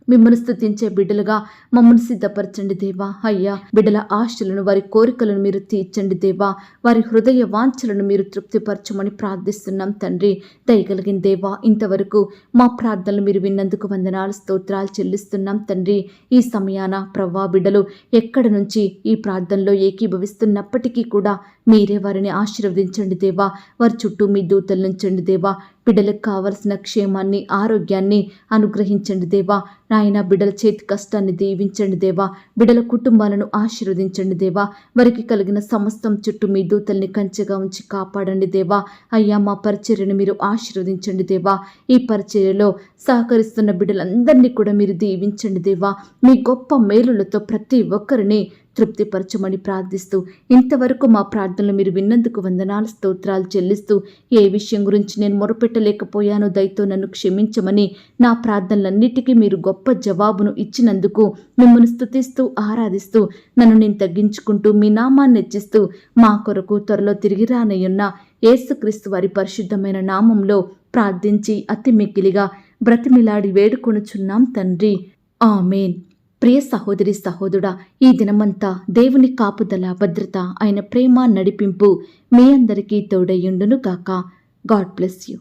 మిమ్మల్ని స్తుతించే బిడ్డలుగా మమ్మల్ని సిద్ధపరచండి దేవా. అయ్యా బిడ్డల ఆశలను, వారి కోరికలను మీరు తీర్చండి దేవా. వారి హృదయ వాంఛలను మీరు తృప్తిపరచమని ప్రార్థిస్తున్నాం తండ్రి. దయగలిగిన దేవా ఇంతవరకు మా ప్రార్థనలు మీరు విన్నందుకు వందనాలు, స్తోత్రాలు చెల్లిస్తున్నాం తండ్రి. ఈ సమయాన ప్రవ్వా బిడ్డలు ఎక్కడి నుంచి ఈ ప్రార్థనలో ఏకీభవిస్తున్నప్పటికీ కూడా మీరే వారిని ఆశీర్వదించండి దేవా. వారి చుట్టూ మీ దూతలు నుంచండి దేవా. బిడ్డలకు కావలసిన క్షేమాన్ని, ఆరోగ్యాన్ని అనుగ్రహించండి దేవా. నాయన బిడ్డల చేతి కష్టాన్ని దీవించండి దేవా. బిడ్డల కుటుంబాలను ఆశీర్వదించండి దేవా. వారికి కలిగిన సమస్తం చుట్టూ మీ దూతల్ని కంచెగా ఉంచి కాపాడండి దేవా. అయ్యా మా పరిచర్యను మీరు ఆశీర్వదించండి దేవా. ఈ పరిచర్యలో సహకరిస్తున్న బిడ్డలందరినీ కూడా మీరు దీవించండి దేవా. మీ గొప్ప మేలులతో ప్రతి ఒక్కరిని తృప్తిపరచమని ప్రార్థిస్తూ ఇంతవరకు మా ప్రార్థనలు మీరు విన్నందుకు వందనాలు, స్తోత్రాలు చెల్లిస్తూ ఏ విషయం గురించి నేను మొరపెట్టలేకపోయానో దయతో నన్ను క్షమించమని, నా ప్రార్థనలన్నిటికీ మీరు గొప్ప జవాబును ఇచ్చినందుకు మిమ్మల్ని స్తుతిస్తూ ఆరాధిస్తూ నన్ను నేను తగ్గించుకుంటూ మీ నామాన్ని హెచ్చిస్తూ మా కొరకు త్వరలో తిరిగి రానయ్యున్న యేసుక్రీస్తు వారి పరిశుద్ధమైన నామంలో ప్రార్థించి అతి మిక్కిలిగా బ్రతిమిలాడి వేడుకొనుచున్నాం తండ్రి. ఆమేన్. ప్రియ సహోదరి సహోదరుడా, ఈ దినమంతా దేవుని కాపుదల, భద్రత, ఆయన ప్రేమ, నడిపింపు మీ అందరికీ తోడయ్యుండును గాక. God bless you.